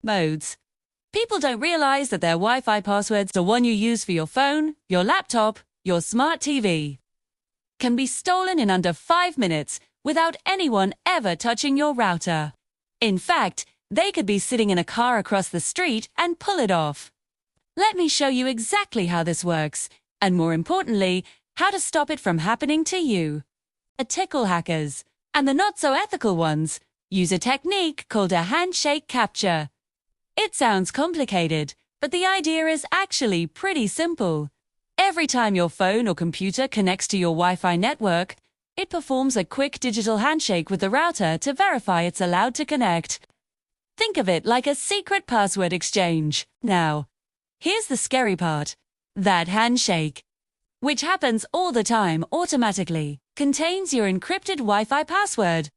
Modes. People don't realize that their Wi-Fi passwords, the one you use for your phone, your laptop, your smart TV, can be stolen in under 5 minutes without anyone ever touching your router. In fact, they could be sitting in a car across the street and pull it off. Let me show you exactly how this works, and more importantly, how to stop it from happening to you. Ethical hackers, and the not-so-ethical ones, use a technique called a handshake capture. It sounds complicated, but the idea is actually pretty simple. Every time your phone or computer connects to your Wi-Fi network, it performs a quick digital handshake with the router to verify it's allowed to connect. Think of it like a secret password exchange. Now, here's the scary part. That handshake, which happens all the time automatically, contains your encrypted Wi-Fi password.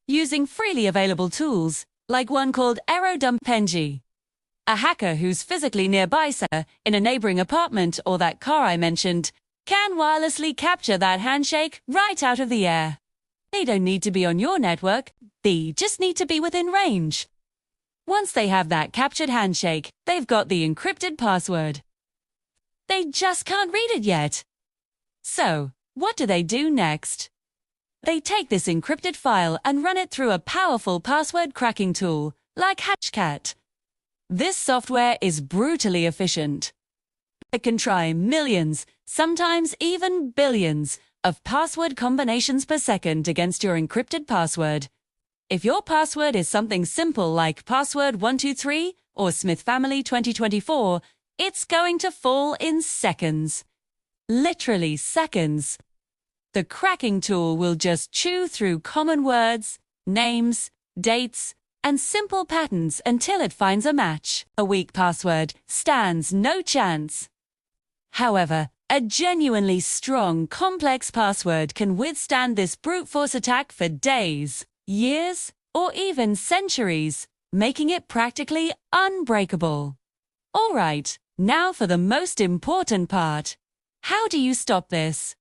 Using freely available tools, like one called Airodump-ng, a hacker who's physically nearby, in a neighboring apartment or that car I mentioned, can wirelessly capture that handshake right out of the air. They don't need to be on your network, they just need to be within range. Once they have that captured handshake, they've got the encrypted password. They just can't read it yet. So, what do they do next? They take this encrypted file and run it through a powerful password cracking tool, like handshake. This software is brutally efficient. It can try millions, sometimes even billions, of password combinations per second against your encrypted password. If your password is something simple like password123 or Smith Family 2024, it's going to fall in seconds. Literally seconds. The cracking tool will just chew through common words, names, dates, and simple patterns until it finds a match. A weak password stands no chance. However, a genuinely strong, complex password can withstand this brute force attack for days, years, or even centuries, making it practically unbreakable. All right, now for the most important part. How do you stop this?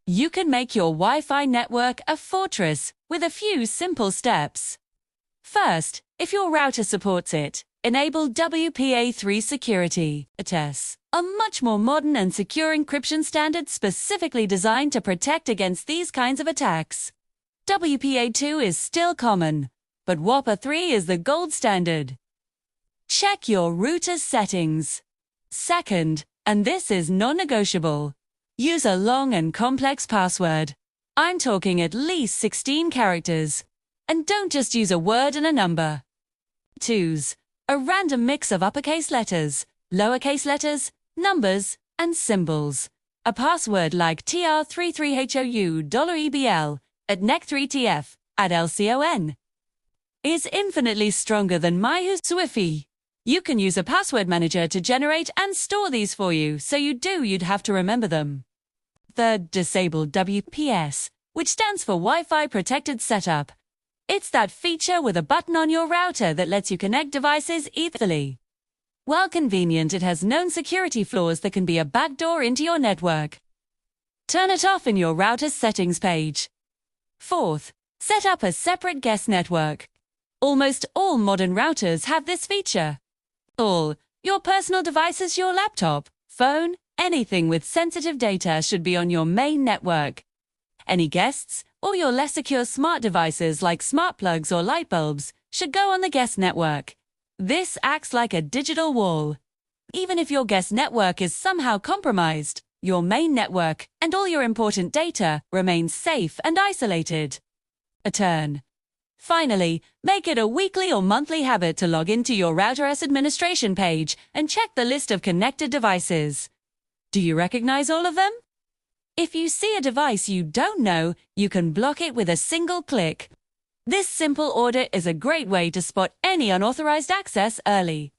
You can make your Wi-Fi network a fortress with a few simple steps. First, if your router supports it, enable WPA3 security. A much more modern and secure encryption standard specifically designed to protect against these kinds of attacks. WPA2 is still common, but WPA3 is the gold standard. Check your router's settings. Second, and this is non-negotiable, use a long and complex password. I'm talking at least 16 characters. And don't just use a word and a number. 2s, a random mix of uppercase letters, lowercase letters, numbers, and symbols. A password like TR33HOU$EBL at NEC3TF at LCON is infinitely stronger than my Swiffy. You can use a password manager to generate and store these for you, so you'd have to remember them. Third, disable WPS, which stands for Wi-Fi Protected Setup. It's that feature with a button on your router that lets you connect devices easily. While convenient, it has known security flaws that can be a backdoor into your network. Turn it off in your router's settings page. Fourth, set up a separate guest network. Almost all modern routers have this feature. Your personal devices, your laptop, phone, anything with sensitive data should be on your main network. Any guests, or your less secure smart devices like smart plugs or light bulbs, should go on the guest network. This acts like a digital wall. Even if your guest network is somehow compromised, your main network and all your important data remain safe and isolated. Finally, make it a weekly or monthly habit to log into your router's administration page and check the list of connected devices. Do you recognize all of them? If you see a device you don't know, you can block it with a single click. This simple order is a great way to spot any unauthorized access early.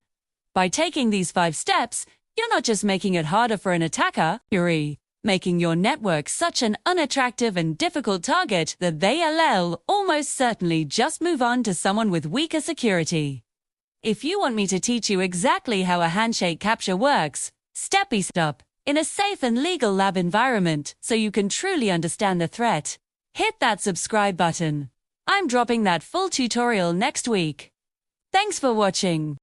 By taking these 5 steps, you're not just making it harder for an attacker, you're making your network such an unattractive and difficult target that they'll almost certainly just move on to someone with weaker security. If you want me to teach you exactly how a handshake capture works, step by step, in a safe and legal lab environment, so you can truly understand the threat, hit that subscribe button. I'm dropping that full tutorial next week. Thanks for watching.